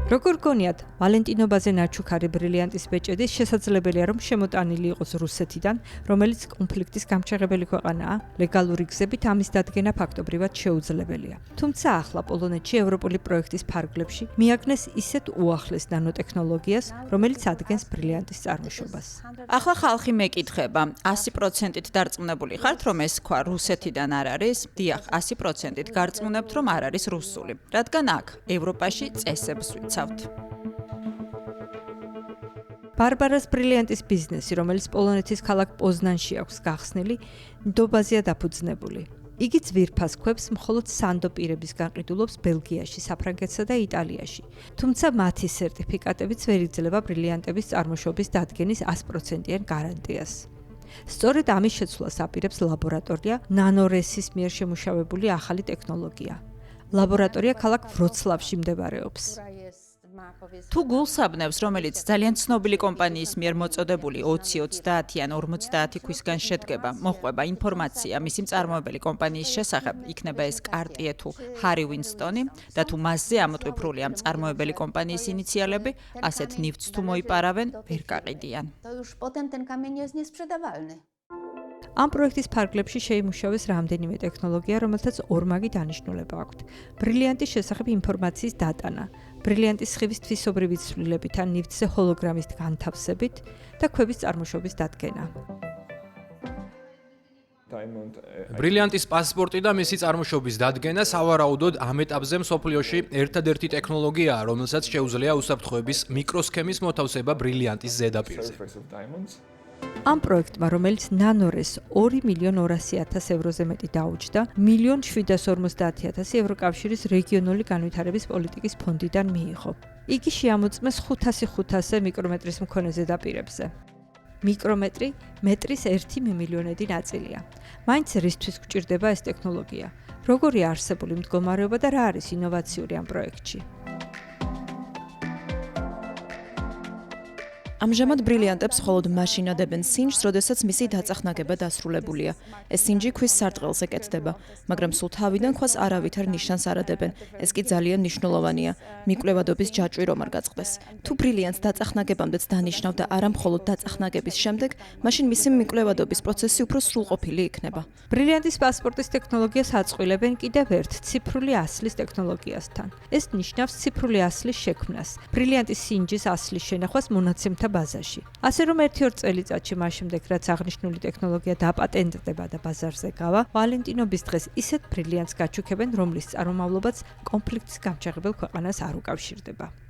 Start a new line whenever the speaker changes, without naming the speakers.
როგორ გონიათ, ვალენტინობაზე ნაჩუქარი ბრილიანტის ბეჭედის შესაძლებელია, რომ შემოტანილი იყოს რუსეთიდან, რომელიც კონფლიქტის გამჩაღებელი ქვეყანაა, ლეგალური გზებით ამის დადგენა ფაქტობრივად შეუძლებელია. თუმცა ახლა პოლონეთში ევროპული პროექტის ფარგლებში მიაგნეს ისეთ უახლეს ნანოტექნოლოგიას, რომელიც ადგენს ბრილიანტის წარმოშობას.
ახლა ხალხი მეკითხება, 100%-ით დარწმუნებული ხართ, რომ ეს ქვა რუსეთიდან არ არის? დიახ, 100%-ით გარწმუნებთ, რომ არ არის რუსული, რადგან აქ, ევროპაში წესებს ვიცავთ.
ბარბარას ბრილიანტის ბიზნესი, რომელიც პოლონეთის ქალაქ პოზნანში აქვს გახსნილი, ნდობაზეა დაფუძნებული. იგი ძვირფას ქვებს მხოლოდ სანდო პირების გაყიდულობს ბელგიაში, საფრანგეთსა და იტალიაში. თუმცა მათი სერტიფიკატებიც ვერ იძლევა ბრილიანტების წარმოშობის დადგენის 100%-იან გარანტიას. სწორედ ამის შეცვლას აპირებს ლაბორატორია ნანორესის მიერ შემუშავებული ახალი ტექნოლოგია. ლაბორატორია ქალაქ ვროცლავში მდებარეობს.
თუ გულსაბნევს, რომელიც ძალიან ცნობილი კომპანიის მიერ მოწოდებული 20, 30 ან 50 ქვისგან შედგება, მოჰყვება ინფორმაცია მისი მწარმოებელი კომპანიის შესახებ, იქნება ეს კარტიე თუ ჰარი ვინსტონი და თუ მასზე ამოტვიფრულია მწარმოებელი კომპანიის ინიციალები, ასეთ ნივთს თუ მოიპარავენ, ვერ გაყიდიან.
ამ პროექტის ფარგლებში შეიმუშავეს რამდენიმე ტექნოლოგია, რომელთაც ორმაგი დანიშნულება აქვთ. ბრილიანტის შესახებ ინფორმაციის დატანა, ბრილიანტის სხივის თვისობრივი ცვლილებით ან ნივთზე ჰოლოგრამის განთავსებით და ქვების წარმოშობის დადგენა.
ბრილიანტის პასპორტი და მისი წარმოშობის დადგენა სავარაუდოდ ამ ეტაპზე მსოფლიოში ერთადერთი ტექნოლოგიაა, რომელსაც შეუძლია უსაფრთხოების მიკროსქემის მოთავსება ბრილიანტის ზედაპირზე.
ამ პროექტმა, რომელიც ნანორეს 2.200.000 ევროზე მეტი დაუჯდა, 1.750.000 ევროკავშირის რეგიონული განვითარების პოლიტიკის ფონდიდან მიიღო. იგი შეამოწმეს 500 მიკრომეტრის მქონე ზედაპირებზე. მიკრომეტრი მეტრის 1/1,000,000 ნაწილია. მაინც რისთვის გვჭირდება ეს ტექნოლოგია? როგორია არსებული მდგომარეობა და რა არის ინოვაციური ამ პროექტში?
ამჟამად ბრილიანტებს მხოლოდ მაშინ ადებენ სინჯს, როდესაც მისი დაწახნაგება დასრულებულია. ეს სინჯი ქვის სარტყელზე კეთდება, მაგრამ სულ თავიდან ქვას არავითარ ნიშანს არ ადებენ. ეს კი ძალიან მნიშვნელოვანია. მიკვლევადობის ჯაჭვი რომ არ გაწყდეს. თუ ბრილიანტს დაწახნაგებამდეც დანიშნავდა არა მხოლოდ დაწახნაგების შემდეგ, მაშინ მისი მიკვლევადობის პროცესი უფრო სრულყოფილი იქნება.
ბრილიანტის პასპორტის ტექნოლოგიას აწყვილებენ კიდევ ერთ ციფრული ასლის ტექნოლოგიასთან. ეს ნიშნავს ციფრული ასლის შექმნას. ბრილიანტის სინჯის ასლის შენახვას მონაცემთა ბაზაში. ასე რომ 1-2 წელიწადში მას შემდეგ, რაც აღნიშნული ტექნოლოგია დაპატენტდება და ბაზარზე გავა, ვალენტინობის დღეს ისეთ ბრილიანტს გაჩუქებენ, რომლის წარმომავლობაც კონფლიქტის გამჩაღებელ ქვეყანას არ უკავშირდება.